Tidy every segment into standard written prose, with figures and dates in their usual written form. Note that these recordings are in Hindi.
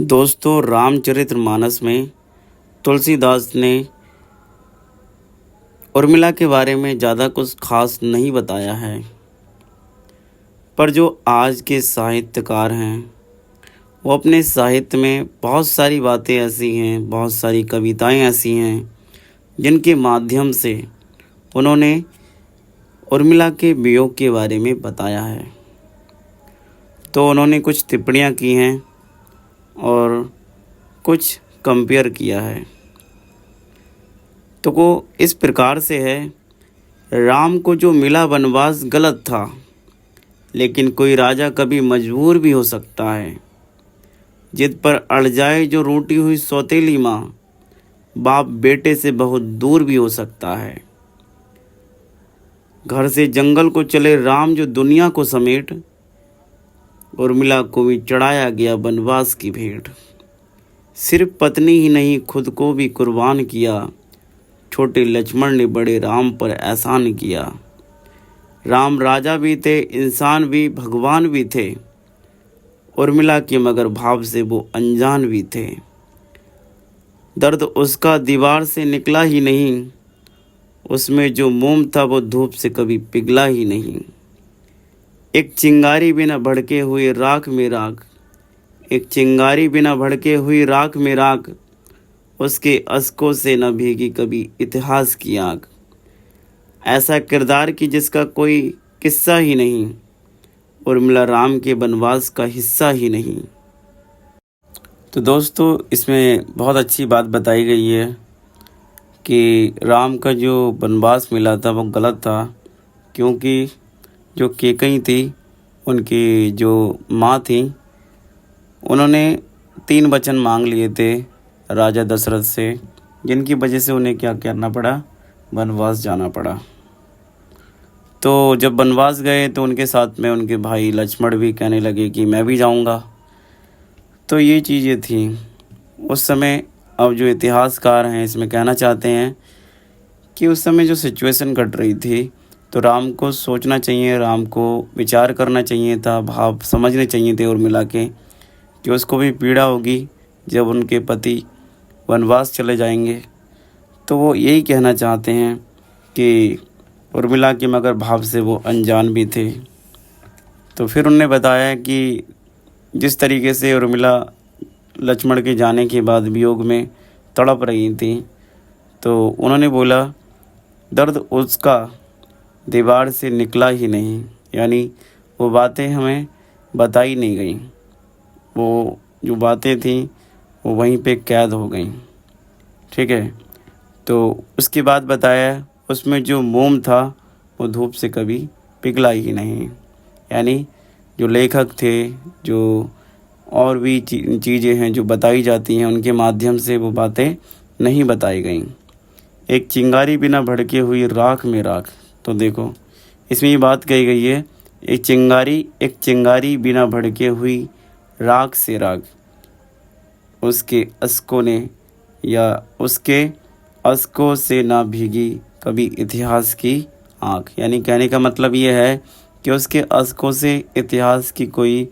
दोस्तों, रामचरितमानस में तुलसीदास ने उर्मिला के बारे में ज़्यादा कुछ खास नहीं बताया है, पर जो आज के साहित्यकार हैं वो अपने साहित्य में बहुत सारी बातें ऐसी हैं, बहुत सारी कविताएं ऐसी हैं जिनके माध्यम से उन्होंने उर्मिला के वियोग के बारे में बताया है। तो उन्होंने कुछ टिप्पणियां की हैं और कुछ कंपेयर किया है। तो वो इस प्रकार से है, राम को जो मिला वनवास गलत था, लेकिन कोई राजा कभी मजबूर भी हो सकता है। जिद पर अड़ जाए जो रूठी हुई सौतेली माँ, बाप बेटे से बहुत दूर भी हो सकता है। घर से जंगल को चले राम जो दुनिया को समेट, उर्मिला को भी चढ़ाया गया वनवास की भेंट। सिर्फ पत्नी ही नहीं खुद को भी कुर्बान किया, छोटे लक्ष्मण ने बड़े राम पर एहसान किया। राम राजा भी थे, इंसान भी, भगवान भी थे, उर्मिला के मगर भाव से वो अनजान भी थे। दर्द उसका दीवार से निकला ही नहीं, उसमें जो मोम था वो धूप से कभी पिघला ही नहीं। एक चिंगारी बिना भड़के हुई राख में राख, एक चिंगारी बिना भड़के हुई राख में राख, उसके अश्कों से न भीगी कभी इतिहास की आग। ऐसा किरदार कि जिसका कोई किस्सा ही नहीं, उर्मिला राम के वनवास का हिस्सा ही नहीं। तो दोस्तों, इसमें बहुत अच्छी बात बताई गई है कि राम का जो वनवास मिला था वो गलत था, क्योंकि जो कैकेयी थी, उनकी जो माँ थी, उन्होंने 3 वचन मांग लिए थे राजा दशरथ से, जिनकी वजह से उन्हें क्या करना पड़ा, वनवास जाना पड़ा। तो जब वनवास गए तो उनके साथ में उनके भाई लक्ष्मण भी कहने लगे कि मैं भी जाऊंगा। तो ये चीज़ें थी उस समय। अब जो इतिहासकार हैं इसमें कहना चाहते हैं कि उस समय जो सिचुएशन घट रही थी, तो राम को सोचना चाहिए, राम को विचार करना चाहिए था, भाव समझने चाहिए थे उर्मिला के, कि उसको भी पीड़ा होगी जब उनके पति वनवास चले जाएंगे। तो वो यही कहना चाहते हैं कि उर्मिला के मगर भाव से वो अनजान भी थे। तो फिर उन्होंने बताया कि जिस तरीके से उर्मिला लक्ष्मण के जाने के बाद वियोग में तड़प रही थी, तो उन्होंने बोला दर्द उसका दीवार से निकला ही नहीं, यानी वो बातें हमें बताई नहीं गई, वो जो बातें थी वो वहीं पे कैद हो गई। ठीक है। तो उसके बाद बताया उसमें जो मोम था वो धूप से कभी पिघला ही नहीं, यानी जो लेखक थे, जो और भी चीज़ें हैं जो बताई जाती हैं, उनके माध्यम से वो बातें नहीं बताई गईं। एक चिंगारी बिना भड़के हुई राख में राख। तो देखो, इसमें ये बात कही गई है, एक चिंगारी बिना भड़के हुई राख से राख, उसके अश्कों ने या उसके अश्कों से ना भीगी कभी इतिहास की आँख। यानी कहने का मतलब ये है कि उसके अश्कों से इतिहास की कोई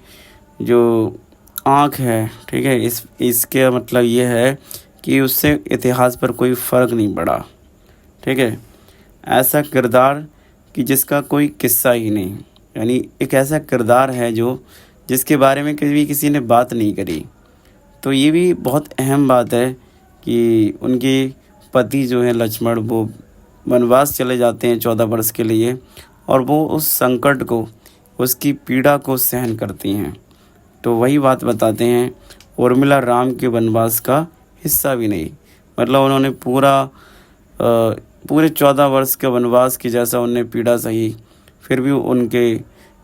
जो आँख है, ठीक है, इसके मतलब ये है कि उससे इतिहास पर कोई फ़र्क नहीं पड़ा। ठीक है। ऐसा किरदार कि जिसका कोई किस्सा ही नहीं, यानी एक ऐसा किरदार है जो जिसके बारे में कभी किसी ने बात नहीं करी। तो ये भी बहुत अहम बात है कि उनके पति जो है लक्ष्मण, वो वनवास चले जाते हैं 14 वर्ष के लिए, और वो उस संकट को, उसकी पीड़ा को सहन करती हैं। तो वही बात बताते हैं, उर्मिला राम के वनवास का हिस्सा भी नहीं, मतलब उन्होंने पूरे 14 वर्ष के वनवास की जैसा उन्हें पीड़ा सही, फिर भी उनके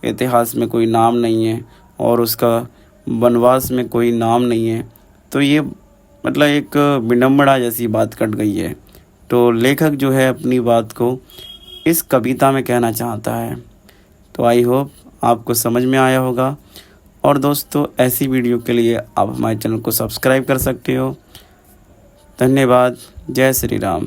इतिहास में कोई नाम नहीं है और उसका वनवास में कोई नाम नहीं है। तो ये मतलब एक विडंबना जैसी बात कट गई है। तो लेखक जो है अपनी बात को इस कविता में कहना चाहता है। तो आई होप आपको समझ में आया होगा। और दोस्तों, ऐसी वीडियो के लिए आप हमारे चैनल को सब्सक्राइब कर सकते हो। धन्यवाद। जय श्री राम।